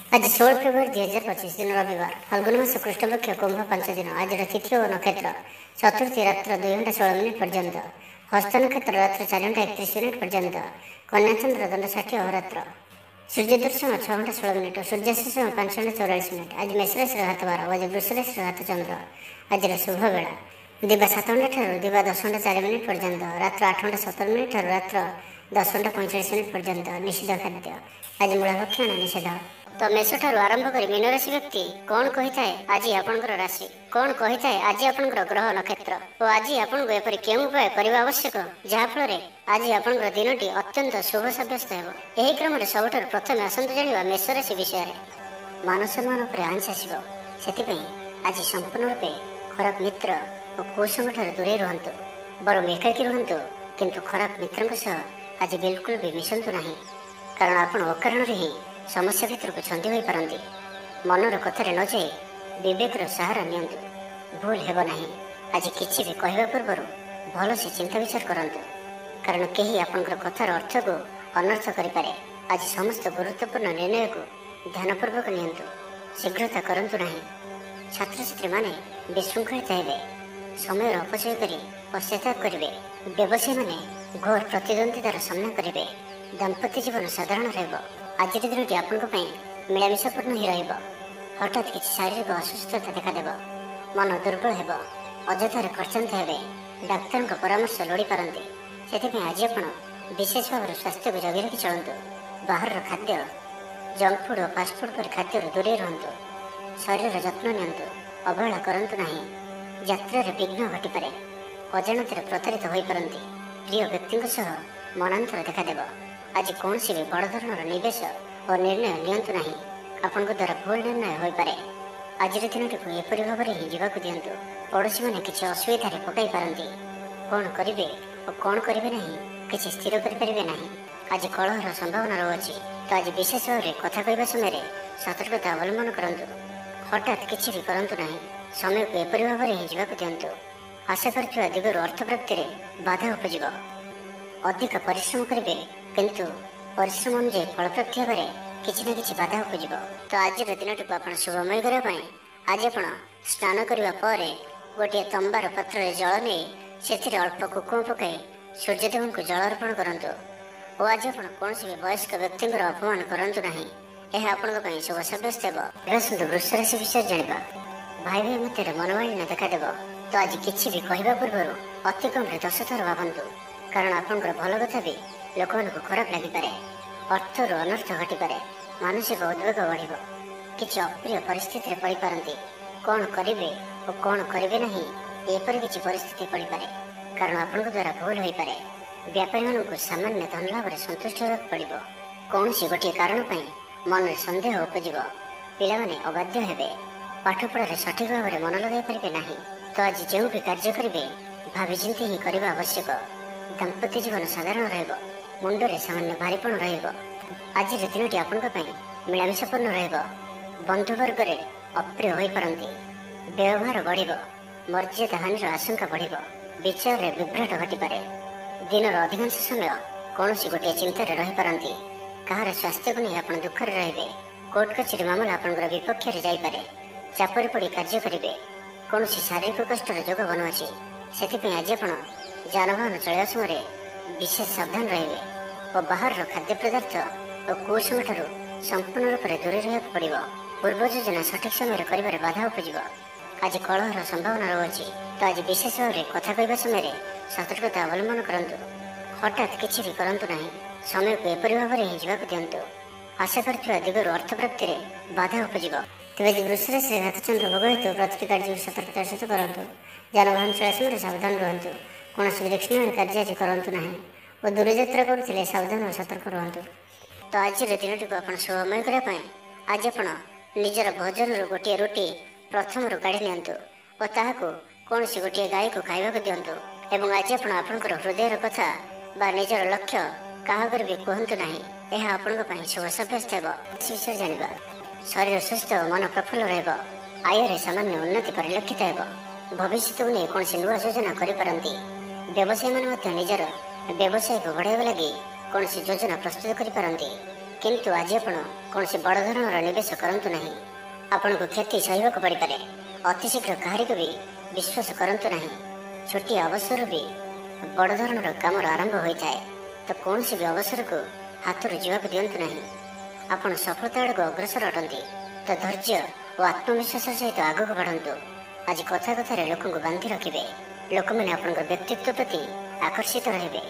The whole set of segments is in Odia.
आज 16 फेब्रुआरी 2025 दिन रविवार फाल्गुन मास कृष्णपक्ष कुंभ 5 दिन। आज तिथि और नक्षत्र चतुर्थी रात्र 2 घंटा 16 मिनिट पर्यंत, हस्त नक्षत्र रात्र 4 घंटा 31 मिनिट पर्यंत, कन्या चंद्र दंड 60 अहोरात्र, सूर्य दर्शन 6 घंटा 16 मिनिट, सूर्यास्त समय 5 घंटा 44 मिनिट। आज मेष राशि हाथ 12, आज वृष राशि हाथ चंद्र। आज शुभ बेला दिवा 7 घंटा ठार दिवा 10 घंटा 4 मिनिट पर्यंत, रात्र 8 घंटा 17 मिनिट ठार रात्र 10 घंटा 45 मिनिट पर्यंत। निषिद्ध खाद्य आज मूला भक्षण निषेध। तो मेष ठारू आरंभ कर मीन राशि व्यक्ति कौन कही थाए आज आपंकर राशि, कौन कही थाए आज आपंकर ग्रह नक्षत्र और आज आपको एपरी केउं उपाय करबा आवश्यक जहाँफल आज आपंकर दिनटी अत्यंत शुभ सब्यस्त हो। यही क्रम सबुठ प्रथम आसतु जाना मेष राशि विषय में। मान सम्मान पर आंच आसो, से आज संपूर्ण रूपे खराब मित्र और कुसंग दूरे रुहतु, बर एकाकी रुहतु, किंतु खराब मित्रों सह आज बिल्कुल भी मिशंतु नहीं, कारण आपण अकारण ही समस्या क्षेत्र को छंदी हो पारती। मनर कथार न जाए विवेकर सहारा नियंतु, भूल हेब नहीं। आज किसी भी कहवा पूर्व भल से चिंता विचार करंतु, कारण कहीं आपंकर कथार अर्थ को अनर्थ करें। आज समस्त गुरुत्वपूर्ण निर्णय को ध्यानपूर्वक नियंतु, शीघ्रता करंतु नहीं। छात्र छात्री माने विशृंखलित हेबे, समय अपचय कर पश्चाताप करेंगे। व्यवसायी माने घोर प्रतिद्वंदितार सामना करेंगे। दाम्पत्य जीवन साधारण रहिबो। आज दिनटी आपंक मिलामिशापूर्ण ही रहिबो। हठात किसी शारीरिक असुस्थता देखादेव, मन दुर्बल हेब, अଯଥାରେ ଖର୍ଚ୍ଚାନ୍ତ हेबे, डाक्तर परामर्श लोड़ी पारती। से आज आप विशेष भाव स्वास्थ्य को जगि रखी चलतु। बाहर खाद्य जंक फूड और फास्टफुड पर खाद्य दूरे रुहतु। शरीर जत्न नियंतु, अवहेला करंतु नहीं। यात्रा विघ्न घटीपे, अजाणत प्रतारित हो पारती। प्रिय व्यक्ति सह मनांतर देखादेव। आज कौन भी बड़ धरण निवेश और निर्णय नियंतु नहीं, आपण द्वारा भूल निर्णय हो पारे। आज दिन टी एपरी भाव में ही जावाक दिंतु। पड़ोशी मैंने किसी असुविधा पकई पारती। कौन करेंगे और कौन करेंगे नहीं किसी स्थिर करें नहीं। आज कलहर संभावना रही, तो आज विशेष भाव में कथा कहवा समय सतर्कता अवलंबन करंतु। हठात किसी भी करंतु नहीं, समय को एपरी भाव में ही जावाक दिंतु। आशा कर दिगरू अर्थ प्राप्ति में बाधा उपजिब। अधिक परिश्रम करेंगे, किंतु परिश्रम अनुଯାयी फल प्राप्ति भाव किसी न कि बाधा उपजिब। तो आज दिन टी आप शुभमय करने आज आप स्नान करने पर गोटे तंबार पत्र जल नहीं से अल्प कुकुम पकई सूर्यदेव को जल अर्पण करूँ। और आज आप कौन भी वयस्क व्यक्ति अपमान करूँ नहीं, यह आपण शुभ सब्यस्त हो। वृष राशि विषय जाना भाई भाई मध्य मनोमालिन्य देखादेव। तो आज किसी भी कहवा पूर्व अति कम 10 थर भावतु, कारण आपंकर भल कथा भी लोक मानक खराब लगिपे। अर्थर अनर्थ घटीपे, मानसिक उद्वेग बढ़, किसी अप्रिय परिस्थिति पड़ पारती। कौन करेंगे और कौन करेंगे नहीं एपरी किसी परिस्थिति पड़पे, कारण आपण द्वारा भूल हो पारे। व्यापारी मानक सामान्य धन लाभ में संतुष्ट होगा पड़ो। कौन गोटे कारण मन में सन्देह उपजिब। पिलाने अबाध्य हेबे, पाठपढ़ा सठिक भाव में मन लगे पारे ना। तो आज जो भी कार्य करेंगे भाविचिंती ही करने आवश्यक। दाम्पत्य जीवन साधारण रहिबो, मुंडरे सामान्य भारीपण रहिबो। आज दिनटी आपंक मिलामिशापूर्ण रहिबो। बंधुवर्ग अप्रिय हो पारती। व्यवहार बढ़िबो, मर्यादा हानि आशंका बढ़िबो, विचार में विभ्राट घटीपे। दिन अधिकांश समय कौन गोटे चिंतार रही पारती। कहार स्वास्थ्य को नहीं आप दुखर रे। कोर्ट कचेरी मामला आपंकर विपक्ष में जापे। चापर पड़ कार्य करेंगे। कौन शारीरिक कष्ट जोग बनुआसी, से आज आप जानवाहन चलवा समय विशेष सावधान रहिबे और बाहर खाद्य पदार्थ और कुसंग संपूर्ण रूप से दूरे रहा पड़ो। पूर्व योजना सठिक समय कर बाधा उपजिब। आज कलहर संभावना रही, तो आज विशेष भाव में कथा कहवा समय सतर्कता अवलंबन करंतु। हठात किसी भी करंतु नहीं, समय को एपरी भाव में ही जावाक दिंतु। आशा कर दिगरू अर्थ प्राप्ति में बाधा उपजिब। तेज वृष राशि घातचंद्र भोग हेतु प्रति कार्य सतर्कतार सहित करूँ। जानवाहन चला समय सावधान रुहतु। कौन विलक्षण कार्य आज करूँ ना और दूर यात्रा करुले सावधान और सतर्क रुहतु। तो आज दिन टी आप शुभमय करने आज आप निजर भोजन गोटे रोटी प्रथम काढ़ी नियंतु और ताहाको कौन गोटे गाय को खाइबा दिंतु। एवं आज आपंकर हृदय कथा बा निजर लक्ष्य क्या भी कहतु ना, यह आपण शुभ सब्यस्त हो। विषय जाना शरीर सुस्थ और मन प्रफुल्ल रहिबो। आय सामान्य उन्नति परिलक्षित हो। भविष्य को नहीं कौन नुआ योजना करें। व्यवसायी मैंने निजर व्यवसाय को बढ़ावा लगी कौन योजना प्रस्तुत करें। किंतु आज आपण कौन बड़ धरणर निवेश करंतु नहीं। आपको क्षति सहवाक पड़पे। अति शीघ्र कहारी को भी विश्वास करंतु नहीं। छोटी अवसर भी बड़ धरणर काम आरंभ होता है। तो कौन भी अवसर को हाथ जावाक दिंतु नहीं। आपड़ सफलता आड़ को अग्रसर अटंती तो धैर्य और आत्मविश्वास सहित आगक बढ़ंतु। आज कथा कथार लोक बांधि रखिए। लोक मैंने आपण व्यक्तित्व प्रति आकर्षित रहे।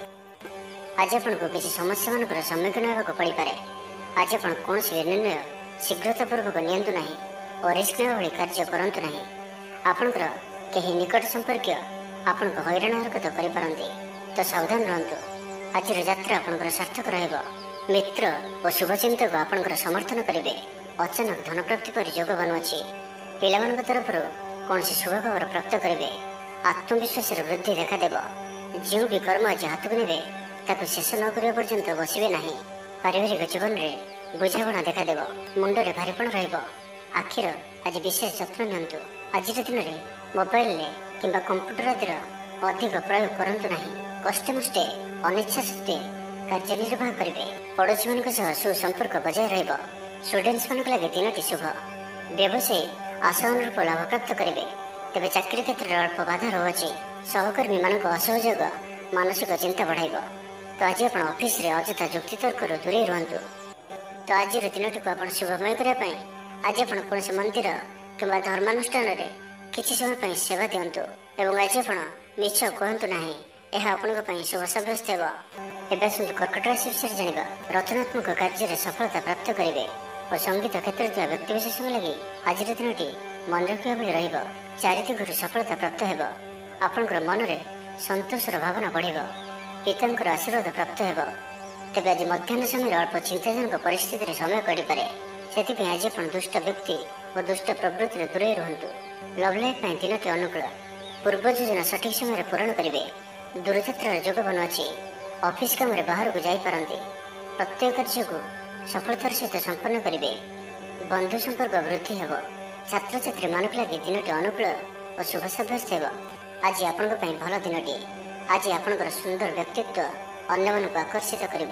आज आपको किसी समस्या मान सम्मुखीन होगा पड़पे। आज आप कौन निर्णय शीघ्रतापूर्वक नियंतु नहीं और रिस्क नेवा भली कार्य करंतु नहीं। आपणकर कहीं निकट संपर्क आपण को हैरान हरकत करें तो सावधान रहंतु। आज यात्रा आपणकर सार्थक रहिबो। मित्र और शुभचिंतक आपणकर समर्थन करेंगे। अचानक धन प्राप्ति पर योग बनुअछि। पिलाମାନଙ୍କ तरफ कौन शुभ खबर प्राप्त करेंगे। आत्मविश्वास वृद्धि देखादेव। जो भी कर्म आज हाथ को नेबे ताकू शेष न करिया पर्यंत बसिबे नहीं। पारिवारिक जीवन में बुझाणा देखादेव। मुंडरे भारीपण रहिबो। आखिर आज विशेष जत्न नियंतु। आज दिन में मोबाइल किंबा कंप्यूटर आदि अधिक प्रयोग करंतु नहीं। कष्टे मष्टे अनिच्छा सत्वे कार्य निर्वाह करेंगे। पड़ोशी मान सुसंपर्क बजाय रहिबो। स्टूडेंट्स मान लगे दिनटी शुभ। व्यवसायी आशा अनुरूप लाभ प्राप्त करेंगे। तेज चाकरी क्षेत्र में अल्प बाधा रोचे। सहकर्मी मान असहयोग मानसिक चिंता बढ़ाइब। तो आज आप ऑफिस रे अଯଥା जुक्ति तर्क दूरे रुहतु। तो आज दिन को आप शुभमय करने आज आप कौन मंदिर किंबा धर्मानुष्ठान रे किसी समय सेवा दिंतु। एवं आज आप मिछ कहतु ना। यह आपण शुभ सब्यस्त हो। कर्कट राशि विषय जाना। रचनात्मक कार्य सफलता प्राप्त करेंगे और संगीत क्षेत्र में व्यक्तिविशेष लगी आज दिन मन रखा भाई रही। चारिदिगु सफलता प्राप्त हो। आपणकर मन में संतोषर भावना बढ़। पिता आशीर्वाद प्राप्त हो। तेज आज मध्याह्न समय अल्प चिंताजनक परिस्थिति समय कटपे। से आज आप दुष्ट व्यक्ति और दुष्ट प्रवृत्ति दूरे रुहतु। लव लाइफ दिनटी अनुकूल। पूर्व योजना सठिक समय पूरण करेंगे। दूरयात्रार जोग बनुअछि। ऑफिस काम बाहर को जापारती। प्रत्येक कार्य को सफलतार सहित संपन्न करेंगे। बंधु संपर्क वृद्धि हो। छात्र छात्री मान लगे दिनटी अनुकूल और शुभ सब्यस्त हो। आज आपण भल दिनटी। आज आपणकर सुंदर व्यक्तित्व अन्य मन को आकर्षित कर।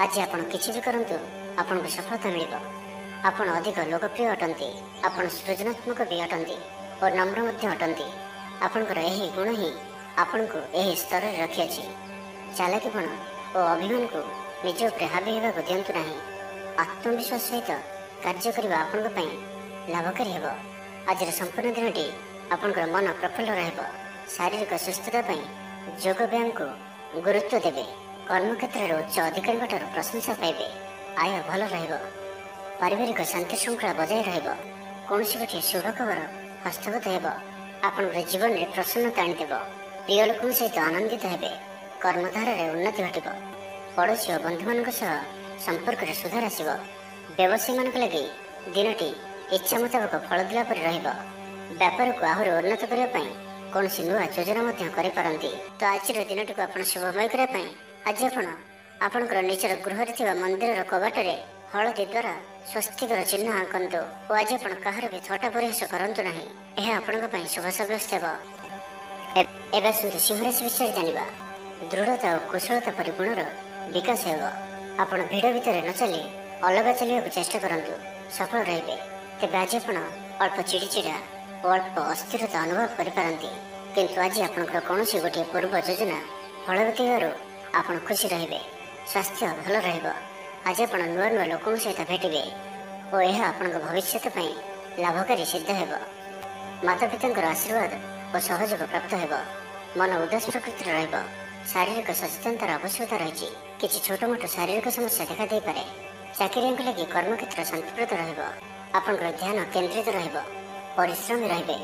आज आप किसी भी करंतु आपन को सफलता मिल। आपण अधिक लोकप्रिय अटंती। आपण सृजनात्मक भी अटंती और नम्र मध्य अटंती। आपणकर यही गुण ही आपण को यही स्तर में रखी। चालाकीपण और अभिमान को निज उपरे हावी होगा दिंतु ना। आत्मविश्वास सहित कार्य करने आपण लाभकारी हो। आज संपूर्ण दिनटी आपणकर मन प्रफुल्ल रहिबो। शारीरिक सुस्थता योग व्यायाम को गुरुत्व देवे। कर्म क्षेत्र में उच्च अधिकारी प्रशंसा पाइबे। आय भल रहिबो। पारिवारिक शांति श्रृंखला बजाय रहिबो। कौन गोटे शुभ खबर हस्तगत हो। आपण जीवन में प्रसन्नता आनीदेव। प्रिय लोक सहित आनंदित हेबे। कर्मधार उन्नति घटिब। पड़ोशी और बंधु मान संपर्क में सुधार आसब। व्यवसायी मान लगे दिनटी इच्छा मुताबक फल दिला पर रहिबो। व्यापार को आहरी उन्नत करने कौन नुआ योजना करपारती। तो आज दिन को आप शुभमय करने आज आपणकर निजर गृह मंदिर कबाटे हलदी द्वारा स्वस्तिकर चिन्ह आंकतु। और आज आप कहार भी थटा परिहास करंतु नहीं। यह आपण शुभ सब्यस्त हो। एवं सिंह राशि विषय जाना। दृढ़ता और कुशलता परि गुणर विकास हो। आप भिड़ भितर न चली अलग चलने चेष्टा करूँ सफल रे। तेज आज आप अल्प चिड़चिड़ा और अल्प अस्थिरता अनुभव करें। किंतु आज आपंकर कौन गोटे पूर्व योजना फलवती आप खुशी रे। स्वास्थ्य भल रहिबो। आज आप नुआ नुआ लोक सहित भेटे और यह आपण भविष्य लाभकारी सिद्ध हो। माता पिता आशीर्वाद और सहयोग प्राप्त हो। मन उदास प्रकृति रहिबो। शारीरिक सचेतनतार आवश्यकता रही। किसी छोट मोट शारीरिक समस्या देखा दे पारे। चाकरिया लगी कर्म क्षेत्र शांतिप्रद रहिबो। आपणकर ध्यान केन्द्रित रहिबो। परिश्रमी रहिबे।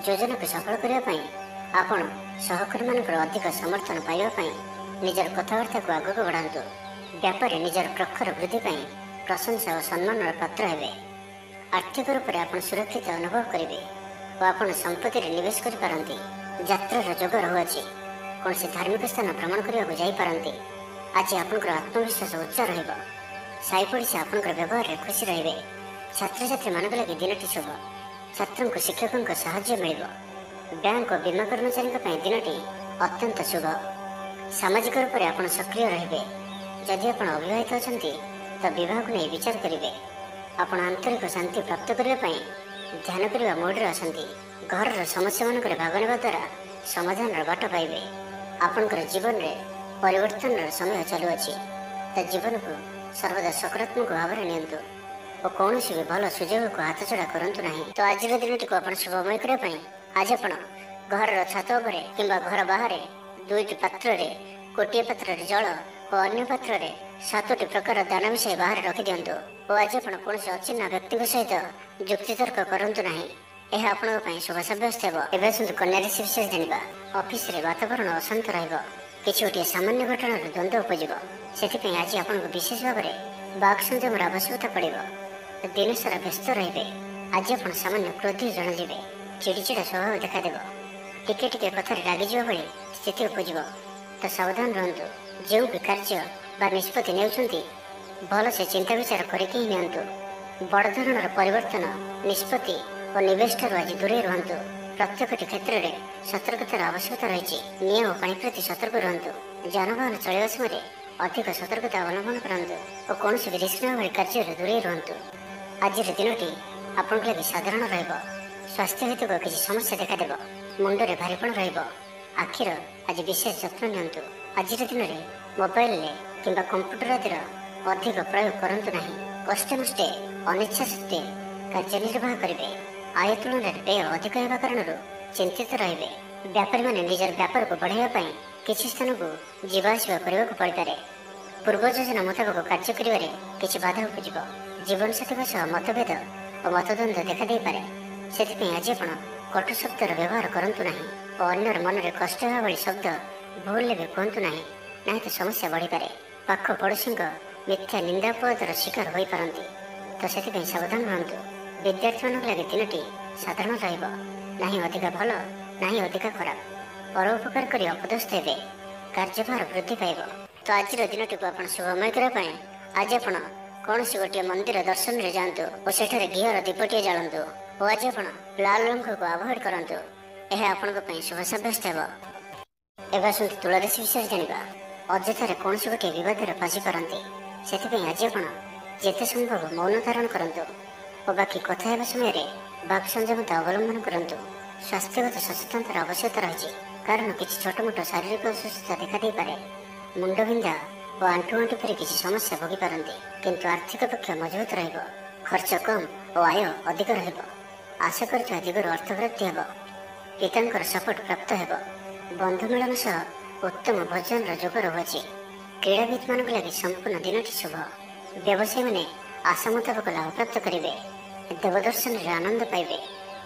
योजना को सफल करने आपण सहकर्मी मान अधिक समर्थन पाइबा निजर कथबार्ता को आगक बढ़ातु। व्यापार निजर प्रखर वृद्धि प्रशंसा और सम्मान पात्र हेबे। आर्थिक रूप से आप सुरक्षित अनुभव करेंगे और आप संपत्ति निवेश करपारती। यात्रार जोग रहुअछि। कौन से धार्मिक स्थान भ्रमण करने जापारती। आज आपंकर आत्मविश्वास उच्च रहिबो। साई पड़ोसी आपंकर व्यवहार में खुशी रे। छात्र छात्री मान लगे दिनटी शुभ। छात्रों को शिक्षकों को साहाय्य मिल। बैंक और बीमा कर्मचारी दिनटी अत्यंत शुभ। सामाजिक रूप से आप सक्रिय रे। जदि आप अविवाहित अच्छा ତ ବିବାହକୁ ନେଇ ବିଚାର କରିବେ। ଆପଣ ଆନ୍ତରିକ ଶାନ୍ତି ପ୍ରାପ୍ତ କରିବା ପାଇଁ ଧ୍ୟାନ କରିବା ମୋଡ଼ରେ ଅଛନ୍ତି। ଘରର ସମସ୍ୟାମାନଙ୍କରେ ଭାଗ ନେବା ଦ୍ୱାରା ସମାଧାନର ବାଟ ପାଇବେ। ଆପଣଙ୍କର ଜୀବନରେ ପରିବର୍ତ୍ତନର ସମୟ ଚାଲୁଅଛି। ତା ଜୀବନକୁ ସର୍ବଦା ସକାରାତ୍ମକ ଭାବରେ ନିଅନ୍ତୁ ଓ କୌଣସି ବି ଭଲ ସୁଯୋଗକୁ ହାତଛଡ଼ା କରନ୍ତୁ ନାହିଁ। ତ ଆଜିର ଦିନଟିକୁ ଆପଣ ଶୁଭମୟ କରିବା ପାଇଁ ଆଜି ଆପଣ ଘରର ଛାତ ଉପରେ କିମ୍ବା ଘର ବାହାରେ 2ଟି ପାତ୍ରରେ ଗୋଟିଏ ପାତ୍ରରେ ଜଳ ଓ ଅନ୍ୟ ପାତ୍ରରେ 7ଟି ପ୍ରକାର ଦାନ ମିଶାଇ ବାହାରେ ରଖିଦିଅନ୍ତୁ ଓ ଆଜି ଆପଣ କୌଣସି ଅଚିହ୍ନା ବ୍ୟକ୍ତିଙ୍କ ସହିତ ଯୁକ୍ତିତର୍କ କରନ୍ତୁ ନାହିଁ। ଏହା ଆପଣଙ୍କ ପାଇଁ ଶୁଭ ସାବ୍ୟସ୍ତ ହେବ। ଏବେ ଆସନ୍ତୁ କନ୍ୟା ରାଶି ବିଷୟରେ ଜାଣିବା। ଅଫିସରେ ବାତାବରଣ ଅଶାନ୍ତ ରହିବ। କିଛି ଗୋଟିଏ ସାମାନ୍ୟ ଘଟଣାର ଦ୍ୱନ୍ଦ୍ୱ ଉପଜିବ। ସେଥିପାଇଁ ଆଜି ଆପଣଙ୍କୁ ବିଶେଷ ଭାବରେ ବାକ୍ ସଂଯମର ଆବଶ୍ୟକତା ପଡ଼ିବ। ଦିନସାରା ବ୍ୟସ୍ତ ରହିବେ। ଆଜି ଆପଣ ସାମାନ୍ୟ କ୍ରୋଧୀ ଜଣାଯିବେ। ଚିଡ଼ିଚିଡ଼ା ସ୍ୱଭାବ ଦେଖାଦେବ। ଟିକେ ଟିକେ କଥାରେ ରାଗିଯିବା ଭଳି ସ୍ଥିତି ଉପଜିବ। ତ ସାବଧାନ ରୁହନ୍ତୁ। ଯେଉଁ ବି କାର୍ଯ୍ୟ ବା ନିଷ୍ପତ୍ତି ନେଉଛନ୍ତି ଭଲସେ ଚିନ୍ତା ବିଚାର କରିକି ହିଁ ନିଅନ୍ତୁ। ବଡ଼ ଧରଣର ପରିବର୍ତ୍ତନ ନିଷ୍ପତ୍ତି ଓ ନିବେଶଠାରୁ ଆଜି ଦୂରେଇ ରୁହନ୍ତୁ। ପ୍ରତ୍ୟେକଟି କ୍ଷେତ୍ରରେ ସତର୍କତାର ଆବଶ୍ୟକତା ରହିଛି। ନିଆଁ ଓ ପାଣି ପ୍ରତି ସତର୍କ ରୁହନ୍ତୁ। ଯାନବାହନ ଚଳାଇବା ସମୟରେ ଅଧିକ ସତର୍କତା ଅବଲମ୍ବନ କରନ୍ତୁ ଓ କୌଣସି ବି ରିସ୍କ ନେବା ଭଳି କାର୍ଯ୍ୟରୁ ଦୂରେଇ ରୁହନ୍ତୁ। ଆଜିର ଦିନଟି ଆପଣଙ୍କ ଲାଗି ସାଧାରଣ ରହିବ। ସ୍ୱାସ୍ଥ୍ୟ ହେତୁକ କିଛି ସମସ୍ୟା ଦେଖାଦେବ। ମୁଣ୍ଡରେ ଭାରିପଣ ରହିବ। ଆଖିର ଆଜି ବିଶେଷ ଯତ୍ନ ନିଅନ୍ତୁ। ଆଜିର ଦିନରେ ମୋବାଇଲରେ କିମ୍ବା କମ୍ପ୍ୟୁଟର ଆଦିର ଅଧିକ ପ୍ରୟୋଗ କରନ୍ତୁ ନାହିଁ। କଷ୍ଟେମଷ୍ଟେ ଅନିଚ୍ଛା ସତ୍ତ୍ୱେ କାର୍ଯ୍ୟ ନିର୍ବାହ କରିବେ। ଆୟ ତୁଳନାରେ ବ୍ୟୟ ଅଧିକ ହେବା କାରଣରୁ ଚିନ୍ତିତ ରହିବେ। ବ୍ୟାପାରୀମାନେ ନିଜର ବ୍ୟାପାରକୁ ବଢ଼ାଇବା ପାଇଁ କିଛି ସ୍ଥାନକୁ ଯିବା ଆସିବା କରିବାକୁ ପଡ଼ିପାରେ। ପୂର୍ବ ଯୋଜନା ମୁତାବକ କାର୍ଯ୍ୟ କରିବାରେ କିଛି ବାଧା ଉପଜିବ। ଜୀବନସାଥୀଙ୍କ ସହ ମତଭେଦ ଓ ମତଦ୍ୱନ୍ଦ୍ୱ ଦେଖାଦେଇପାରେ। ସେଥିପାଇଁ ଆଜି ଆପଣ କଟୁ ଶବ୍ଦର ବ୍ୟବହାର କରନ୍ତୁ ନାହିଁ ଓ ଅନ୍ୟର ମନରେ କଷ୍ଟ ହେବା ଭଳି ଶବ୍ଦ ଭୁଲରେ ବି କୁହନ୍ତୁ ନାହିଁ। ନାହିଁ ତ ସମସ୍ୟା ବଢ଼ିପାରେ। ପାଖ ପଡ଼ୋଶୀଙ୍କ ମିଥ୍ୟା ନିନ୍ଦାପଦର ଶିକାର ହୋଇପାରନ୍ତି। ତ ସେଥିପାଇଁ ସାବଧାନ ରୁହନ୍ତୁ। ବିଦ୍ୟାର୍ଥୀମାନଙ୍କ ଲାଗି ଦିନଟି ସାଧାରଣ ରହିବ। ନାହିଁ ଅଧିକା ଭଲ ନାହିଁ ଅଧିକା ଖରାପ। ପରୋପକାର କରି ଅପଦସ୍ଥ ହେବେ। କାର୍ଯ୍ୟଭାର ବୃଦ୍ଧି ପାଇବ। ତ ଆଜିର ଦିନଟିକୁ ଆପଣ ଶୁଭମୟ କରିବା ପାଇଁ ଆଜି ଆପଣ କୌଣସି ଗୋଟିଏ ମନ୍ଦିର ଦର୍ଶନରେ ଯାଆନ୍ତୁ ଓ ସେଠାରେ ଘିଅର ଦୀପଟିଏ ଜାଳନ୍ତୁ ଓ ଆଜି ଆପଣ ଲାଲ ରଙ୍ଗକୁ ଆଭଏଡ୍ କରନ୍ତୁ। ଏହା ଆପଣଙ୍କ ପାଇଁ ଶୁଭ ସାବ୍ୟସ୍ତ ହେବ। ଏବେ ଆସନ୍ତୁ ତୁଳା ରାଶି ବିଷୟରେ ଜାଣିବା। ଅଯଥାରେ କୌଣସି ଗୋଟିଏ ବିବାଦରେ ଫସିପାରନ୍ତି। ସେଥିପାଇଁ ଆଜି ଆପଣ ଯେତେ ସମ୍ଭବ ମୌନ ଧାରଣ କରନ୍ତୁ ଓ ବାକି କଥା ହେବା ସମୟରେ ବାକ୍ ସଂଯମତା ଅବଲମ୍ବନ କରନ୍ତୁ। ସ୍ୱାସ୍ଥ୍ୟଗତ ସଚେତନତାର ଆବଶ୍ୟକତା ରହିଛି କାରଣ କିଛି ଛୋଟମୋଟ ଶାରୀରିକ ଅସୁସ୍ଥତା ଦେଖାଦେଇପାରେ। ମୁଣ୍ଡବିନ୍ଧା ଓ ଆଣ୍ଠୁଗଣ୍ଠି ପରି କିଛି ସମସ୍ୟା ଭୋଗିପାରନ୍ତି। କିନ୍ତୁ ଆର୍ଥିକ ପକ୍ଷ ମଜବୁତ ରହିବ। ଖର୍ଚ୍ଚ କମ୍ ଓ ଆୟ ଅଧିକ ରହିବ। ଆଶା କରିଥିବା ଦିଗରୁ ଅର୍ଥପ୍ରାପ୍ତି ହେବ। ପିତାଙ୍କର ସପୋର୍ଟ ପ୍ରାପ୍ତ ହେବ। ବନ୍ଧୁ ମିଳନ ସହ ଉତ୍ତମ ଭୋଜନର ଯୋଗ ରହୁଅଛି। କ୍ରୀଡ଼ାବିତମାନଙ୍କ ଲାଗି ସମ୍ପୂର୍ଣ୍ଣ ଦିନଟି ଶୁଭ। ବ୍ୟବସାୟୀମାନେ ଆଶା ମୁତାବକ ଲାଭପ୍ରାପ୍ତ କରିବେ। ଦେବଦର୍ଶନରେ ଆନନ୍ଦ ପାଇବେ।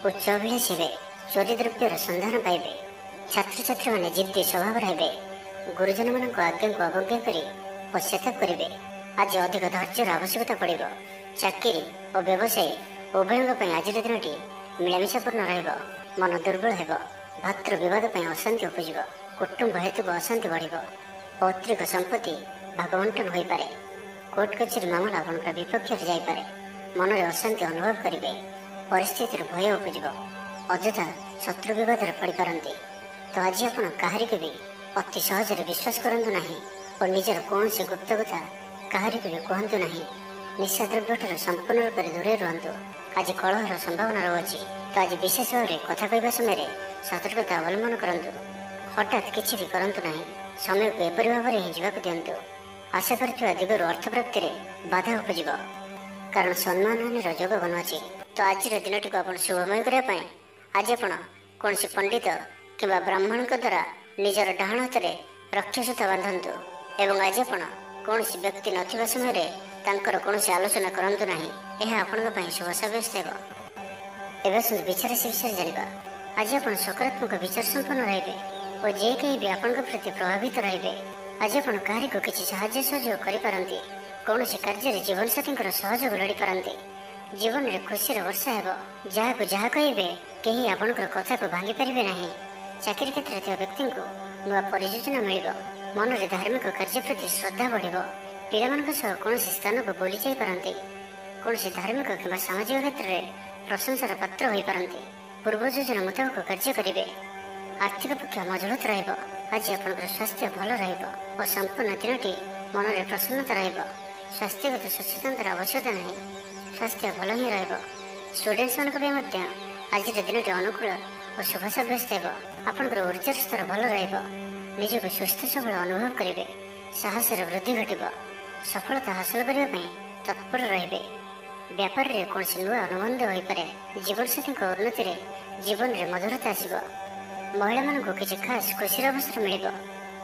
ଉଚ୍ଚ ଅଭିଳାଷୀ ହେବେ। ଚୋରି ଦ୍ରବ୍ୟର ସନ୍ଧାନ ପାଇବେ। ଛାତ୍ରଛାତ୍ରୀମାନେ ଜିଦ୍ଦି ସ୍ୱଭାବର ହେବେ। ଗୁରୁଜନମାନଙ୍କ ଆଜ୍ଞାକୁ ଅବଜ୍ଞା କରି ପଶ୍ଚାତାପ କରିବେ। ଆଜି ଅଧିକ ଧୈର୍ଯ୍ୟର ଆବଶ୍ୟକତା ପଡ଼ିବ। ଚାକିରି ଓ ବ୍ୟବସାୟୀ ଉଭୟଙ୍କ ପାଇଁ ଆଜିର ଦିନଟି ମିଳାମିଶାପୂର୍ଣ୍ଣ ରହିବ। ମନ ଦୁର୍ବଳ ହେବ। ଭାତୃ ବିବାଦ ପାଇଁ ଅଶାନ୍ତି ଉପଜିବ। କୁଟୁମ୍ବ ହେତୁକ ଅଶାନ୍ତି ବଢ଼ିବ। ପୈତୃକ ସମ୍ପତ୍ତି ଭାଗବଣ୍ଟନ ହୋଇପାରେ। କୋର୍ଟ କଚେରୀ ମାମଲା ଆପଣଙ୍କର ବିପକ୍ଷରେ ଯାଇପାରେ। ମନରେ ଅଶାନ୍ତି ଅନୁଭବ କରିବେ। ପରିସ୍ଥିତିରୁ ଭୟ ଉପଜିବ। ଅଯଥା ଶତ୍ରୁ ବିବାଦରେ ପଡ଼ିପାରନ୍ତି। ତ ଆଜି ଆପଣ କାହାରିକୁ ବି ଅତି ସହଜରେ ବିଶ୍ୱାସ କରନ୍ତୁ ନାହିଁ ଓ ନିଜର କୌଣସି ଗୁପ୍ତ କଥା କାହାରିକୁ ବି କୁହନ୍ତୁ ନାହିଁ। ନିଶାଦ୍ରବ୍ୟଠାରୁ ସମ୍ପୂର୍ଣ୍ଣ ରୂପରେ ଦୂରେଇ ରୁହନ୍ତୁ। ଆଜି କଳହର ସମ୍ଭାବନା ରହୁଅଛି। ତ ଆଜି ବିଶେଷ ଭାବରେ କଥା କହିବା ସମୟରେ ସତର୍କତା ଅବଲମ୍ବନ କରନ୍ତୁ। ହଠାତ୍ କିଛି ବି କରନ୍ତୁ ନାହିଁ। ସମୟକୁ ଏପରି ଭାବରେ ହିଁ ଯିବାକୁ ଦିଅନ୍ତୁ। ଆଶା କରିଥିବା ଦିଗରୁ ଅର୍ଥପ୍ରାପ୍ତିରେ ବାଧା ଉପଜିବ କାରଣ ସମ୍ମାନହାନିର ଯୋଗ ବନୁଅଛି। ତ ଆଜିର ଦିନଟିକୁ ଆପଣ ଶୁଭମୟ କରିବା ପାଇଁ ଆଜି ଆପଣ କୌଣସି ପଣ୍ଡିତ କିମ୍ବା ବ୍ରାହ୍ମଣଙ୍କ ଦ୍ୱାରା ନିଜର ଡାହାଣ ହାତରେ ରକ୍ଷାସୂତା ବାନ୍ଧନ୍ତୁ ଏବଂ ଆଜି ଆପଣ କୌଣସି ବ୍ୟକ୍ତି ନଥିବା ସମୟରେ ତାଙ୍କର କୌଣସି ଆଲୋଚନା କରନ୍ତୁ ନାହିଁ। ଏହା ଆପଣଙ୍କ ପାଇଁ ଶୁଭ ସାବ୍ୟସ୍ତ ହେବ। ଏବେ ଆସନ୍ତୁ ବିଚାର ରାଶି ବିଷୟରେ ଜାଣିବା। ଆଜି ଆପଣ ସକାରାତ୍ମକ ବିଚାର ସମ୍ପନ୍ନ ରହିବେ ଓ ଯେ କେହି ବି ଆପଣଙ୍କ ପ୍ରତି ପ୍ରଭାବିତ ରହିବେ। ଆଜି ଆପଣ କାହାରିକୁ କିଛି ସାହାଯ୍ୟ ସହଯୋଗ କରିପାରନ୍ତି। କୌଣସି କାର୍ଯ୍ୟରେ ଜୀବନସାଥୀଙ୍କର ସହଯୋଗ ଲୋଡ଼ିପାରନ୍ତି। ଜୀବନରେ ଖୁସିର ବର୍ଷା ହେବ। ଯାହାକୁ ଯାହା କହିବେ କେହି ଆପଣଙ୍କର କଥାକୁ ଭାଙ୍ଗି ପାରିବେ ନାହିଁ। ଚାକିରି କ୍ଷେତ୍ରରେ ଥିବା ବ୍ୟକ୍ତିଙ୍କୁ ନୂଆ ପରିଯୋଜନା ମିଳିବ। ମନରେ ଧାର୍ମିକ କାର୍ଯ୍ୟ ପ୍ରତି ଶ୍ରଦ୍ଧା ବଢ଼ିବ। ପିଲାମାନଙ୍କ ସହ କୌଣସି ସ୍ଥାନକୁ ବୁଲି ଯାଇପାରନ୍ତି। କୌଣସି ଧାର୍ମିକ କିମ୍ବା ସାମାଜିକ କ୍ଷେତ୍ରରେ ପ୍ରଶଂସାର ପାତ୍ର ହୋଇପାରନ୍ତି। ପୂର୍ବ ଯୋଜନା ମୁତାବକ କାର୍ଯ୍ୟ କରିବେ। ଆର୍ଥିକ ପକ୍ଷ ମଜବୁତ ରହିବ। ଆଜି ଆପଣଙ୍କର ସ୍ୱାସ୍ଥ୍ୟ ଭଲ ରହିବ ଓ ସମ୍ପୂର୍ଣ୍ଣ ଦିନଟି ମନରେ ପ୍ରସନ୍ନତା ରହିବ। ସ୍ୱାସ୍ଥ୍ୟଗତ ସଚେତନତାର ଆବଶ୍ୟକତା ନାହିଁ। ସ୍ୱାସ୍ଥ୍ୟ ଭଲ ହିଁ ରହିବ। ଷ୍ଟୁଡେଣ୍ଟମାନଙ୍କ ପାଇଁ ମଧ୍ୟ ଆଜିର ଦିନଟି ଅନୁକୂଳ ଓ ଶୁଭ ସାବ୍ୟସ୍ତ ହେବ। ଆପଣଙ୍କର ଉର୍ଜାର ସ୍ତର ଭଲ ରହିବ। ନିଜକୁ ସୁସ୍ଥ ସବଳ ଅନୁଭବ କରିବେ। ସାହସର ବୃଦ୍ଧି ଘଟିବ। ସଫଳତା ହାସଲ କରିବା ପାଇଁ ତତ୍ପର ରହିବେ। ବ୍ୟାପାରରେ କୌଣସି ନୂଆ ଅନୁବନ୍ଧ ହୋଇପାରେ। ଜୀବନସାଥୀଙ୍କ ଉନ୍ନତିରେ ଜୀବନରେ ମଧୁରତା ଆସିବ। ମହିଳାମାନଙ୍କୁ କିଛି ଖାସ୍ ଖୁସିର ଅବସର ମିଳିବ।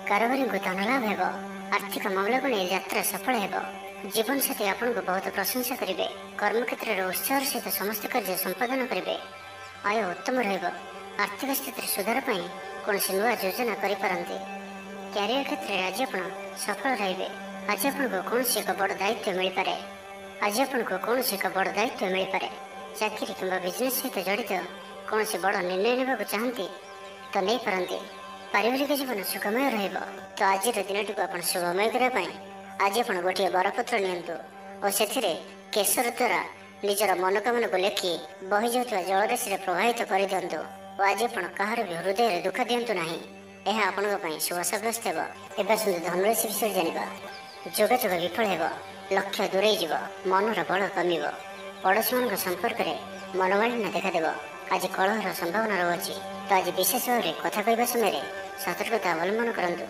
କାରବାରୀଙ୍କୁ ଧନଲାଭ ହେବ। ଆର୍ଥିକ ମାମଲାକୁ ନେଇ ଯାତ୍ରା ସଫଳ ହେବ। ଜୀବନସାଥୀ ଆପଣଙ୍କୁ ବହୁତ ପ୍ରଶଂସା କରିବେ। କର୍ମକ୍ଷେତ୍ରରେ ଉତ୍ସାହର ସହିତ ସମସ୍ତ କାର୍ଯ୍ୟ ସମ୍ପାଦନ କରିବେ। ଆୟ ଉତ୍ତମ ରହିବ। ଆର୍ଥିକ ସ୍ଥିତିରେ ସୁଧାର ପାଇଁ କୌଣସି ନୂଆ ଯୋଜନା କରିପାରନ୍ତି। କ୍ୟାରିୟର କ୍ଷେତ୍ରରେ ଆଜି ଆପଣ ସଫଳ ରହିବେ। ଆଜି ଆପଣଙ୍କୁ କୌଣସି ଏକ ବଡ଼ ଦାୟିତ୍ୱ ମିଳିପାରେ। ଚାକିରି କିମ୍ବା ବିଜନେସ୍ ସହିତ ଜଡ଼ିତ କୌଣସି ବଡ଼ ନିର୍ଣ୍ଣୟ ନେବାକୁ ଚାହାନ୍ତି ତ ନେଇପାରନ୍ତି। ପାରିବାରିକ ଜୀବନ ସୁଖମୟ ରହିବ। ତ ଆଜିର ଦିନଟିକୁ ଆପଣ ଶୁଭମୟ କରିବା ପାଇଁ ଆଜି ଆପଣ ଗୋଟିଏ ବରପତ୍ର ନିଅନ୍ତୁ ଓ ସେଥିରେ କେଶର ଦ୍ୱାରା ନିଜର ମନୋକାମନାକୁ ଲେଖି ବହିଯାଉଥିବା ଜଳରାଶିରେ ପ୍ରବାହିତ କରିଦିଅନ୍ତୁ। ଓ ଆଜି ଆପଣ କାହାର ବି ହୃଦୟରେ ଦୁଃଖ ଦିଅନ୍ତୁ ନାହିଁ। ଏହା ଆପଣଙ୍କ ପାଇଁ ଶୁଭ ସାବ୍ୟସ୍ତ ହେବ। ଏବେ ଆସନ୍ତୁ ଧନୁରାଶି ବିଷୟରେ ଜାଣିବା। ଯୋଗାଯୋଗ ବିଫଳ ହେବ। ଲକ୍ଷ୍ୟ ଦୂରେଇ ଯିବ। ମନର ବଳ କମିବ। ପଡ଼ୋଶୀମାନଙ୍କ ସମ୍ପର୍କରେ ମନୋମାଳିନ୍ୟ ଦେଖାଦେବ। ଆଜି କଳହର ସମ୍ଭାବନା ରହୁଅଛି। ତ ଆଜି ବିଶେଷ ଭାବରେ କଥା କହିବା ସମୟରେ ସତର୍କତା ଅବଲମ୍ବନ କରନ୍ତୁ।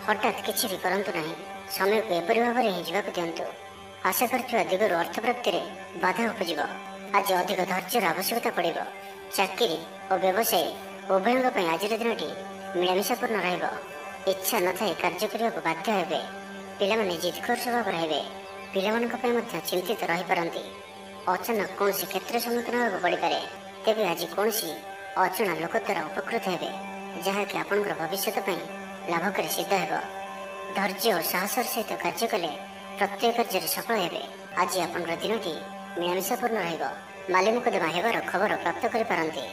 ହଠାତ୍ କିଛି ବି କରନ୍ତୁ ନାହିଁ। ସମୟକୁ ଏପରି ଭାବରେ ହିଁ ଯିବାକୁ ଦିଅନ୍ତୁ। ଆଶା କରିଥିବା ଦିଗରୁ ଅର୍ଥ ପ୍ରାପ୍ତିରେ ବାଧା ଉପୁଜିବ। ଆଜି ଅଧିକ ଧୈର୍ଯ୍ୟର ଆବଶ୍ୟକତା ପଡ଼ିବ। ଚାକିରି ଓ ବ୍ୟବସାୟୀ ଉଭୟଙ୍କ ପାଇଁ ଆଜିର ଦିନଟି ମିଳାମିଶାପୂର୍ଣ୍ଣ ରହିବ। ଇଚ୍ଛା ନଥାଇ କାର୍ଯ୍ୟ କରିବାକୁ ବାଧ୍ୟ ହେବେ। ପିଲାମାନେ ଜିଦଖୋର ସ୍ୱଭାବର ହେବେ। ପିଲାମାନଙ୍କ ପାଇଁ ମଧ୍ୟ ଚିନ୍ତିତ ରହିପାରନ୍ତି। ଅଚାନକ କୌଣସି କ୍ଷେତ୍ରରେ ସମ୍ମୁଖୀନ ହେବାକୁ ପଡ଼ିପାରେ। ତେବେ ଆଜି କୌଣସି ଅଜଣା ଲୋକ ଦ୍ୱାରା ଉପକୃତ ହେବେ, ଯାହାକି ଆପଣଙ୍କର ଭବିଷ୍ୟତ ପାଇଁ ଲାଭକାରୀ ସିଦ୍ଧ ହେବ। ଧୈର୍ଯ୍ୟ ଓ ସାହସର ସହିତ କାର୍ଯ୍ୟ କଲେ ପ୍ରତ୍ୟେକ କାର୍ଯ୍ୟରେ ସଫଳ ହେବେ। ଆଜି ଆପଣଙ୍କର ଦିନଟି ମିଳାମିଶାପୂର୍ଣ୍ଣ ରହିବ। ମାଲି ମୁକଦ୍ଦମା ହେବାର ଖବର ପ୍ରାପ୍ତ କରିପାରନ୍ତି।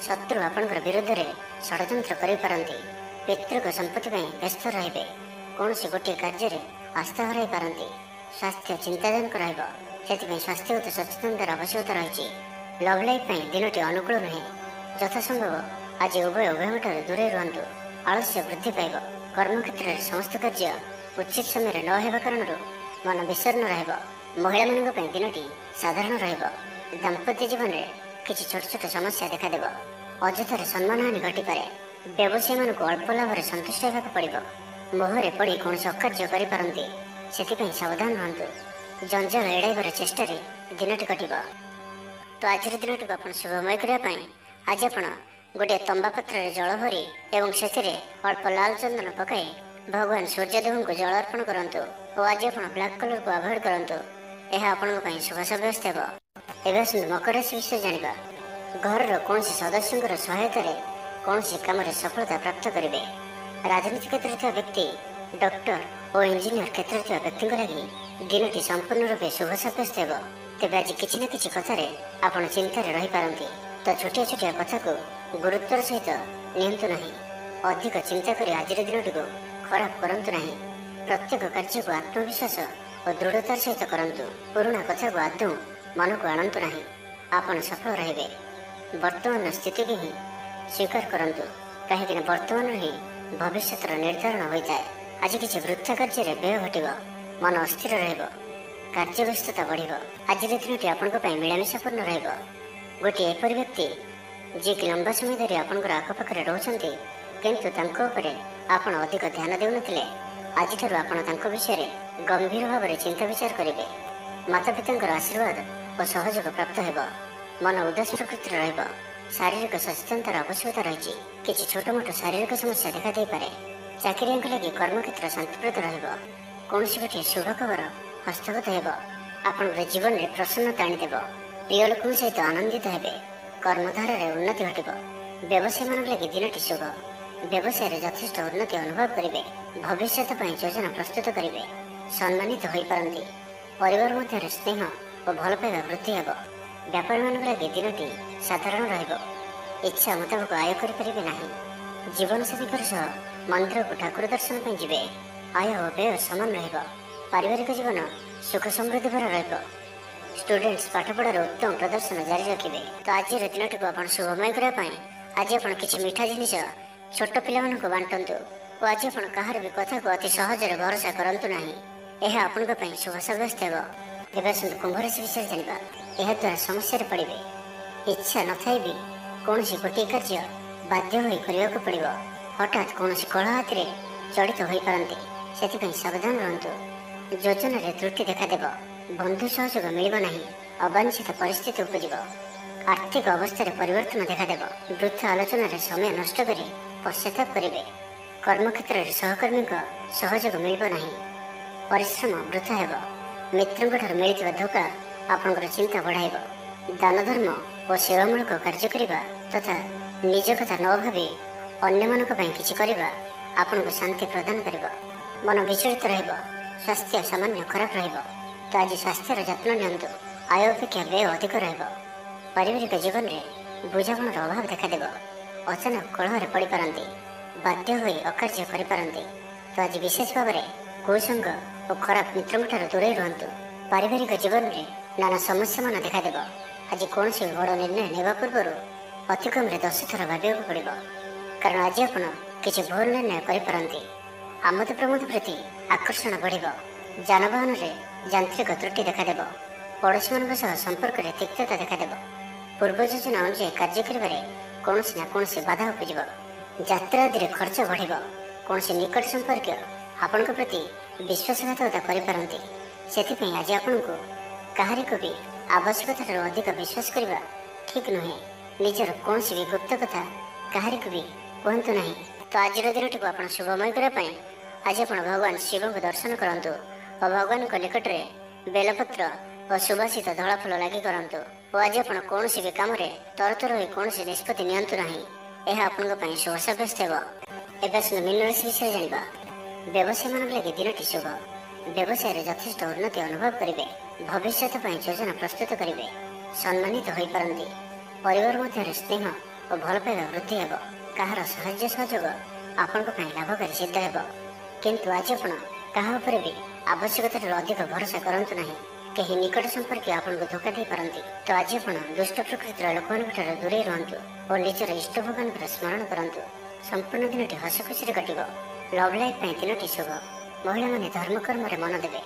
ଶତ୍ରୁ ଆପଣଙ୍କର ବିରୁଦ୍ଧରେ ଷଡ଼ଯନ୍ତ୍ର କରିପାରନ୍ତି। ପିତୃକ ସମ୍ପତ୍ତି ପାଇଁ ବ୍ୟସ୍ତ ରହିବେ। କୌଣସି ଗୋଟିଏ କାର୍ଯ୍ୟରେ ଆସ୍ଥା ହରାଇ ପାରନ୍ତି। ସ୍ୱାସ୍ଥ୍ୟ ଚିନ୍ତାଜନକ ରହିବ। ସେଥିପାଇଁ ସ୍ୱାସ୍ଥ୍ୟଗତ ସଚେତନତାର ଆବଶ୍ୟକତା ରହିଛି। ଲଭ୍ ଲାଇଫ୍ ପାଇଁ ଦିନଟି ଅନୁକୂଳ ନୁହେଁ। ଯଥାସମ୍ଭବ ଆଜି ଉଭୟଙ୍କଠାରୁ ଦୂରେଇ ରୁହନ୍ତୁ। ଆଳସ୍ୟ ବୃଦ୍ଧି ପାଇବ। କର୍ମକ୍ଷେତ୍ରରେ ସମସ୍ତ କାର୍ଯ୍ୟ ଉଚିତ ସମୟରେ ନ ହେବା କାରଣରୁ ମନ ବିଷର୍ଣ୍ଣ ରହିବ। ମହିଳାମାନଙ୍କ ପାଇଁ ଦିନଟି ସାଧାରଣ ରହିବ। ଦାମ୍ପତ୍ୟ ଜୀବନରେ କିଛି ଛୋଟ ଛୋଟ ସମସ୍ୟା ଦେଖାଦେବ। ଅଯଥାରେ ସମ୍ମାନହାନି ଘଟିପାରେ। ବ୍ୟବସାୟୀମାନଙ୍କୁ ଅଳ୍ପ ଲାଭରେ ସନ୍ତୁଷ୍ଟ ହେବାକୁ ପଡ଼ିବ। ମୋହରେ ପଡ଼ି କୌଣସି ଅକାର୍ଯ୍ୟ କରିପାରନ୍ତି। ସେଥିପାଇଁ ସାବଧାନ ରୁହନ୍ତୁ। ଜଞ୍ଜାଳ ଏଡ଼ାଇବାର ଚେଷ୍ଟାରେ ଦିନଟି କଟିବ। ତ ଆଜିର ଦିନଟିକୁ ଆପଣ ଶୁଭମୟ କରିବା ପାଇଁ ଆଜି ଆପଣ ଗୋଟିଏ ତମ୍ବା ପାତ୍ରରେ ଜଳ ଭରି ଏବଂ ସେଥିରେ ଅଳ୍ପ ଲାଲ ଚନ୍ଦନ ପକାଇ ଭଗବାନ ସୂର୍ଯ୍ୟଦେବଙ୍କୁ ଜଳ ଅର୍ପଣ କରନ୍ତୁ। ଓ ଆଜି ଆପଣ ବ୍ଲାକ୍ କଲରକୁ ଆଭଏଡ୍ କରନ୍ତୁ। ଏହା ଆପଣଙ୍କ ପାଇଁ ଶୁଭ ସାବ୍ୟସ୍ତ ହେବ। ଏବେ ଆସନ୍ତୁ ମକର ରାଶି ବିଷୟରେ ଜାଣିବା। ଘରର କୌଣସି ସଦସ୍ୟଙ୍କର ସହାୟତାରେ କୌଣସି କାମରେ ସଫଳତା ପ୍ରାପ୍ତ କରିବେ। ରାଜନୀତି କ୍ଷେତ୍ରରେ ଥିବା ବ୍ୟକ୍ତି, ଡକ୍ଟର ଓ ଇଞ୍ଜିନିୟର କ୍ଷେତ୍ରରେ ଥିବା ବ୍ୟକ୍ତିଙ୍କ ଲାଗି ଦିନଟି ସମ୍ପୂର୍ଣ୍ଣ ରୂପେ ଶୁଭ ସାବ୍ୟସ୍ତ ହେବ। ତେବେ ଆଜି କିଛି ନା କିଛି କଥାରେ ଆପଣ ଚିନ୍ତାରେ ରହିପାରନ୍ତି। ତ ଛୋଟିଆ ଛୋଟିଆ କଥାକୁ ଗୁରୁତ୍ୱର ସହିତ ନିଅନ୍ତୁ ନାହିଁ। ଅଧିକ ଚିନ୍ତା କରି ଆଜିର ଦିନଟିକୁ ଖରାପ କରନ୍ତୁ ନାହିଁ। ପ୍ରତ୍ୟେକ କାର୍ଯ୍ୟକୁ ଆତ୍ମବିଶ୍ୱାସ ଓ ଦୃଢ଼ତାର ସହିତ କରନ୍ତୁ। ପୁରୁଣା କଥାକୁ ଆଦୌ ମନକୁ ଆଣନ୍ତୁ ନାହିଁ। ଆପଣ ସଫଳ ରହିବେ। ବର୍ତ୍ତମାନର ସ୍ଥିତିକୁ ହିଁ ସ୍ୱୀକାର କରନ୍ତୁ, କାହିଁକିନା ବର୍ତ୍ତମାନରୁ ହିଁ ଭବିଷ୍ୟତର ନିର୍ଦ୍ଧାରଣ ହୋଇଥାଏ। ଆଜି କିଛି ବୃଥା କାର୍ଯ୍ୟରେ ବ୍ୟୟ ଘଟିବ। ମନ ଅସ୍ଥିର ରହିବ। କାର୍ଯ୍ୟବ୍ୟସ୍ତତା ବଢ଼ିବ। ଆଜିର ଦିନଟି ଆପଣଙ୍କ ପାଇଁ ମିଳାମିଶାପୂର୍ଣ୍ଣ ରହିବ। ଗୋଟିଏ ଏପରି ବ୍ୟକ୍ତି ଯିଏକି ଲମ୍ବା ସମୟ ଧରି ଆପଣଙ୍କର ଆଖପାଖରେ ରହୁଛନ୍ତି, କିନ୍ତୁ ତାଙ୍କ ଉପରେ ଆପଣ ଅଧିକ ଧ୍ୟାନ ଦେଉନଥିଲେ, ଆଜିଠାରୁ ଆପଣ ତାଙ୍କ ବିଷୟରେ ଗମ୍ଭୀର ଭାବରେ ଚିନ୍ତା ବିଚାର କରିବେ। ମାତାପିତାଙ୍କର ଆଶୀର୍ବାଦ ଓ ସହଯୋଗ ପ୍ରାପ୍ତ ହେବ। ମନ ଉଦାସ ପ୍ରକୃତିର ରହିବ। ଶାରୀରିକ ସଚେତନତାର ଆବଶ୍ୟକତା ରହିଛି। କିଛି ଛୋଟମୋଟ ଶାରୀରିକ ସମସ୍ୟା ଦେଖାଦେଇପାରେ। ଚାକିରିଆଙ୍କ ଲାଗି କର୍ମକ୍ଷେତ୍ର ଶାନ୍ତିପ୍ରଦ ରହିବ। କୌଣସି ଗୋଟିଏ ଶୁଭ ଖବର ହସ୍ତଗତ ହେବ। ଆପଣଙ୍କର ଜୀବନରେ ପ୍ରସନ୍ନତା ଆଣିଦେବ। ପ୍ରିୟ ଲୋକଙ୍କ ସହିତ ଆନନ୍ଦିତ ହେବେ। କର୍ମଧାରାରେ ଉନ୍ନତି ଘଟିବ। ବ୍ୟବସାୟୀମାନଙ୍କ ଲାଗି ଦିନଟି ଶୁଭ। ବ୍ୟବସାୟରେ ଯଥେଷ୍ଟ ଉନ୍ନତି ଅନୁଭବ କରିବେ। ଭବିଷ୍ୟତ ପାଇଁ ଯୋଜନା ପ୍ରସ୍ତୁତ କରିବେ। ସମ୍ମାନିତ ହୋଇପାରନ୍ତି। ପରିବାର ମଧ୍ୟରେ ସ୍ନେହ ଓ ଭଲ ପାଇବା ବୃଦ୍ଧି ହେବ। ବ୍ୟାପାରୀମାନଙ୍କ ଲାଗି ଦିନଟି ସାଧାରଣ ରହିବ। ଇଚ୍ଛା ମୁତାବକ ଆୟ କରିପାରିବେ ନାହିଁ। ଜୀବନସାଥୀଙ୍କ ସହ ମନ୍ଦିରକୁ ଠାକୁର ଦର୍ଶନ ପାଇଁ ଯିବେ। ଆୟ ଓ ବ୍ୟୟ ସମାନ ରହିବ। ପାରିବାରିକ ଜୀବନ ସୁଖ ସମୃଦ୍ଧି ଭରା ରହିବ। ଷ୍ଟୁଡେଣ୍ଟସ୍ ପାଠପଢ଼ାରେ ଉତ୍ତମ ପ୍ରଦର୍ଶନ ଜାରି ରଖିବେ। ତ ଆଜିର ଦିନଟିକୁ ଆପଣ ଶୁଭମୟ କରିବା ପାଇଁ ଆଜି ଆପଣ କିଛି ମିଠା ଜିନିଷ ଛୋଟ ପିଲାମାନଙ୍କୁ ବାଣ୍ଟନ୍ତୁ। ଓ ଆଜି ଆପଣ କାହାର ବି କଥାକୁ ଅତି ସହଜରେ ଭରସା କରନ୍ତୁ ନାହିଁ। ଏହା ଆପଣଙ୍କ ପାଇଁ ଶୁଭ ସାବ୍ୟସ୍ତ ହେବ। ଏବେ ଆସନ୍ତୁ କୁମ୍ଭ ରାଶି ବିଷୟରେ ଜାଣିବା। ଏହାଦ୍ୱାରା ସମସ୍ୟାରେ ପଡ଼ିବେ। ଇଚ୍ଛା ନଥାଇ ବି କୌଣସି ଗୋଟିଏ କାର୍ଯ୍ୟ ବାଧ୍ୟ ହୋଇ କରିବାକୁ ପଡ଼ିବ। ହଠାତ୍ କୌଣସି କଳହ ହାତିରେ ଜଡ଼ିତ ହୋଇପାରନ୍ତି, ସେଥିପାଇଁ ସାବଧାନ ରୁହନ୍ତୁ। ଯୋଜନାରେ ତ୍ରୁଟି ଦେଖାଦେବ। ବନ୍ଧୁ ସହଯୋଗ ମିଳିବ ନାହିଁ। ଅବାଞ୍ଛିତ ପରିସ୍ଥିତି ଉପୁଜିବ। ଆର୍ଥିକ ଅବସ୍ଥାରେ ପରିବର୍ତ୍ତନ ଦେଖାଦେବ। ବୃଥା ଆଲୋଚନାରେ ସମୟ ନଷ୍ଟ କରି ପଶ୍ଚାତାପ କରିବେ। କର୍ମକ୍ଷେତ୍ରରେ ସହକର୍ମୀଙ୍କ ସହଯୋଗ ମିଳିବ ନାହିଁ। ପରିଶ୍ରମ ବୃଥା ହେବ। ମିତ୍ରଙ୍କଠାରୁ ମିଳିଥିବା ଧୋକା ଆପଣଙ୍କର ଚିନ୍ତା ବଢ଼ାଇବ। ଦାନ ଧର୍ମ ଓ ସେବାମୂଳକ କାର୍ଯ୍ୟ କରିବା ତଥା ନିଜ କଥା ନ ଭାବି ଅନ୍ୟମାନଙ୍କ ପାଇଁ କିଛି କରିବା ଆପଣଙ୍କୁ ଶାନ୍ତି ପ୍ରଦାନ କରିବ। ମନ ବିଚଳିତ ରହିବ। ସ୍ୱାସ୍ଥ୍ୟ ସାମାନ୍ୟ ଖରାପ ରହିବ। ତ ଆଜି ସ୍ୱାସ୍ଥ୍ୟର ଯତ୍ନ ନିଅନ୍ତୁ। ଆୟ ଅପେକ୍ଷା ବ୍ୟୟ ଅଧିକ ରହିବ। ପାରିବାରିକ ଜୀବନରେ ବୁଝାମଣାର ଅଭାବ ଦେଖାଦେବ। ଅଚାନକ କଳହରେ ପଡ଼ିପାରନ୍ତି। ବାଧ୍ୟ ହୋଇ ଅକାର୍ଯ୍ୟ କରିପାରନ୍ତି। ତ ଆଜି ବିଶେଷ ଭାବରେ କୁସଙ୍ଗ ଓ ଖରାପ ମିତ୍ରଙ୍କଠାରୁ ଦୂରେଇ ରୁହନ୍ତୁ। ପାରିବାରିକ ଜୀବନରେ ନାନା ସମସ୍ୟାମାନ ଦେଖାଦେବ। ଆଜି କୌଣସି ବଡ଼ ନିର୍ଣ୍ଣୟ ନେବା ପୂର୍ବରୁ ଅତି କମ୍ରେ 10 ଥର ଭାବିବାକୁ ପଡ଼ିବ। କାରଣ ଆଜି ଆପଣ କିଛି ଭୁଲ ନିର୍ଣ୍ଣୟ କରିପାରନ୍ତି। ଆମୋଦ ପ୍ରମୋଦ ପ୍ରତି ଆକର୍ଷଣ ବଢ଼ିବ। ଯାନବାହନରେ ଯାନ୍ତ୍ରିକ ତ୍ରୁଟି ଦେଖାଦେବ। ପଡ଼ୋଶୀମାନଙ୍କ ସହ ସମ୍ପର୍କରେ ତିକ୍ତତା ଦେଖାଦେବ। ପୂର୍ବ ଯୋଜନା ଅନୁଯାୟୀ କାର୍ଯ୍ୟ କରିବାରେ କୌଣସି ନା କୌଣସି ବାଧା ଉପୁଜିବ। ଯାତ୍ରା ଆଦିରେ ଖର୍ଚ୍ଚ ବଢ଼ିବ। କୌଣସି ନିକଟ ସମ୍ପର୍କୀୟ ଆପଣଙ୍କ ପ୍ରତି ବିଶ୍ୱାସଘାତକତା କରିପାରନ୍ତି। ସେଥିପାଇଁ ଆଜି ଆପଣଙ୍କୁ କାହାରିକୁ ବି ଆବଶ୍ୟକତାଠାରୁ ଅଧିକ ବିଶ୍ୱାସ କରିବା ଠିକ୍ ନୁହେଁ। ନିଜର କୌଣସି ବି ଗୁପ୍ତ କଥା କାହାରିକୁ ବି କୁହନ୍ତୁ ନାହିଁ। ତ ଆଜିର ଦିନଟିକୁ ଆପଣ ଶୁଭମୟ କରିବା ପାଇଁ ଆଜି ଆପଣ ଭଗବାନ ଶିବଙ୍କୁ ଦର୍ଶନ କରନ୍ତୁ ଓ ଭଗବାନଙ୍କ ନିକଟରେ ବେଲପତ୍ର ଓ ସୁବାସିତ ଧଳା ଫୁଲ ଲାଗି କରନ୍ତୁ। ଓ ଆଜି ଆପଣ କୌଣସି ବି କାମରେ ତରତର ହୋଇ କୌଣସି ନିଷ୍ପତ୍ତି ନିଅନ୍ତୁ ନାହିଁ। ଏହା ଆପଣଙ୍କ ପାଇଁ ଶୁଭ ସାବ୍ୟସ୍ତ ହେବ। ଏବେ ଆସନ୍ତୁ ମୀନ ରାଶି ବିଷୟରେ ଜାଣିବା। ବ୍ୟବସାୟୀମାନଙ୍କ ଲାଗି ଦିନଟି ଶୁଭ। ବ୍ୟବସାୟରେ ଯଥେଷ୍ଟ ଉନ୍ନତି ଅନୁଭବ କରିବେ। ଭବିଷ୍ୟତ ପାଇଁ ଯୋଜନା ପ୍ରସ୍ତୁତ କରିବେ। ସମ୍ମାନିତ ହୋଇପାରନ୍ତି। ପରିବାର ମଧ୍ୟରେ ସ୍ନେହ ଓ ଭଲ ପାଇବା ବୃଦ୍ଧି ହେବ। କାହାର ସାହାଯ୍ୟ ସହଯୋଗ ଆପଣଙ୍କ ପାଇଁ ଲାଭକାରୀ ସିଦ୍ଧ ହେବ। କିନ୍ତୁ ଆଜି ଆପଣ କାହା ଉପରେ ବି ଆବଶ୍ୟକତାଠାରୁ ଅଧିକ ଭରସା କରନ୍ତୁ ନାହିଁ। କେହି ନିକଟ ସମ୍ପର୍କୀୟ ଆପଣଙ୍କୁ ଧୋକା ଦେଇପାରନ୍ତି। ତ ଆଜି ଆପଣ ଦୁଷ୍ଟ ପ୍ରକୃତିର ଲୋକମାନଙ୍କଠାରୁ ଦୂରେଇ ରୁହନ୍ତୁ ଓ ନିଜର ଇଷ୍ଟ ଭଗବାନଙ୍କର ସ୍ମରଣ କରନ୍ତୁ। ସମ୍ପୂର୍ଣ୍ଣ ଦିନଟି ହସ ଖୁସିରେ କଟିବ। ଲଭ୍ ଲାଇଫ୍ ପାଇଁ ଦିନଟି ଶୁଭ। ମହିଳାମାନେ ଧର୍ମକର୍ମରେ ମନ ଦେବେ।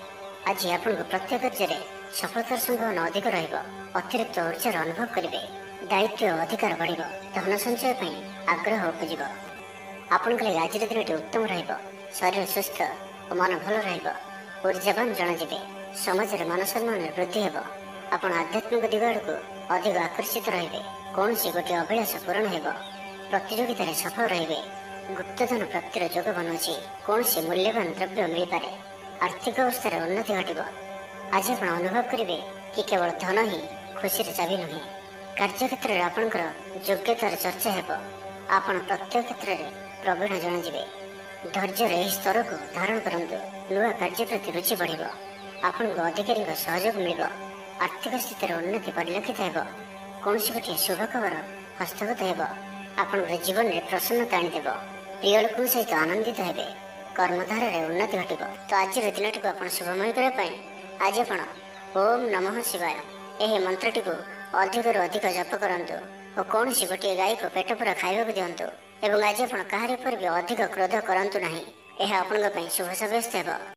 ଆଜି ଆପଣଙ୍କୁ ପ୍ରତ୍ୟେକ କାର୍ଯ୍ୟରେ ସଫଳତାର ସମ୍ଭାବନା ଅଧିକ ରହିବ। ଅତିରିକ୍ତ ଉର୍ଜାର ଅନୁଭବ କରିବେ। ଦାୟିତ୍ୱ ଓ ଅଧିକାର ବଢ଼ିବ। ଧନ ସଞ୍ଚୟ ପାଇଁ ଆଗ୍ରହ ଉପୁଜିବ। ଆପଣଙ୍କ ଲାଗି ଆଜିର ଦିନଟି ଉତ୍ତମ ରହିବ। ଶରୀର ସୁସ୍ଥ ଓ ମନ ଭଲ ରହିବ। ଉର୍ଜାବାନ ଜଣାଯିବେ। ସମାଜରେ ମାନ ସମ୍ମାନରେ ବୃଦ୍ଧି ହେବ। ଆପଣ ଆଧ୍ୟାତ୍ମିକ ଦିଗ ଆଡ଼କୁ ଅଧିକ ଆକର୍ଷିତ ରହିବେ। କୌଣସି ଗୋଟିଏ ଅଭିଳାଷ ପୂରଣ ହେବ। ପ୍ରତିଯୋଗିତାରେ ସଫଳ ରହିବେ। ଗୁପ୍ତଧନ ପ୍ରାପ୍ତିର ଯୋଗ ବନୁଅଛି। କୌଣସି ମୂଲ୍ୟବାନ ଦ୍ରବ୍ୟ ମିଳିପାରେ। ଆର୍ଥିକ ଅବସ୍ଥାରେ ଉନ୍ନତି ଘଟିବ। ଆଜି ଆପଣ ଅନୁଭବ କରିବେ କି କେବଳ ଧନ ହିଁ ଖୁସିର ଚାବି ନୁହେଁ। କାର୍ଯ୍ୟକ୍ଷେତ୍ରରେ ଆପଣଙ୍କର ଯୋଗ୍ୟତାର ଚର୍ଚ୍ଚା ହେବ। ଆପଣ ପ୍ରତ୍ୟେକ କ୍ଷେତ୍ରରେ ପ୍ରବୀଣ ଜଣାଯିବେ। ଧୈର୍ଯ୍ୟର ଏହି ସ୍ତରକୁ ଧାରଣ କରନ୍ତୁ। ନୂଆ କାର୍ଯ୍ୟ ପ୍ରତି ରୁଚି ବଢ଼ିବ। ଆପଣଙ୍କୁ ଅଧିକାରୀଙ୍କ ସହଯୋଗ ମିଳିବ। ଆର୍ଥିକ ସ୍ଥିତିର ଉନ୍ନତି ପରିଲକ୍ଷିତ ହେବ। କୌଣସି ଗୋଟିଏ ଶୁଭ ଖବର ହସ୍ତଗତ ହେବ। ଆପଣଙ୍କର ଜୀବନରେ ପ୍ରସନ୍ନତା ଆଣିଦେବ। ପ୍ରିୟ ଲୋକଙ୍କ ସହିତ ଆନନ୍ଦିତ ହେବେ। କର୍ମଧାରାରେ ଉନ୍ନତି ଘଟିବ। ତ ଆଜିର ଦିନଟିକୁ ଆପଣ ଶୁଭମୟ କରିବା ପାଇଁ ଆଜି ଆପଣ ଓମ୍ ନମଃ ଶିବାୟ ଏହି ମନ୍ତ୍ରଟିକୁ ଅଧିକରୁ ଅଧିକ ଜପ କରନ୍ତୁ ଓ କୌଣସି ଗୋଟିଏ ଗାଈକୁ ପେଟ ପୂରା ଖାଇବାକୁ ଦିଅନ୍ତୁ। ଏବଂ ଆଜି ଆପଣ କାହାରି ଉପରେ ବି ଅଧିକ କ୍ରୋଧ କରନ୍ତୁ ନାହିଁ। ଏହା ଆପଣଙ୍କ ପାଇଁ ଶୁଭ ସାବ୍ୟସ୍ତ ହେବ।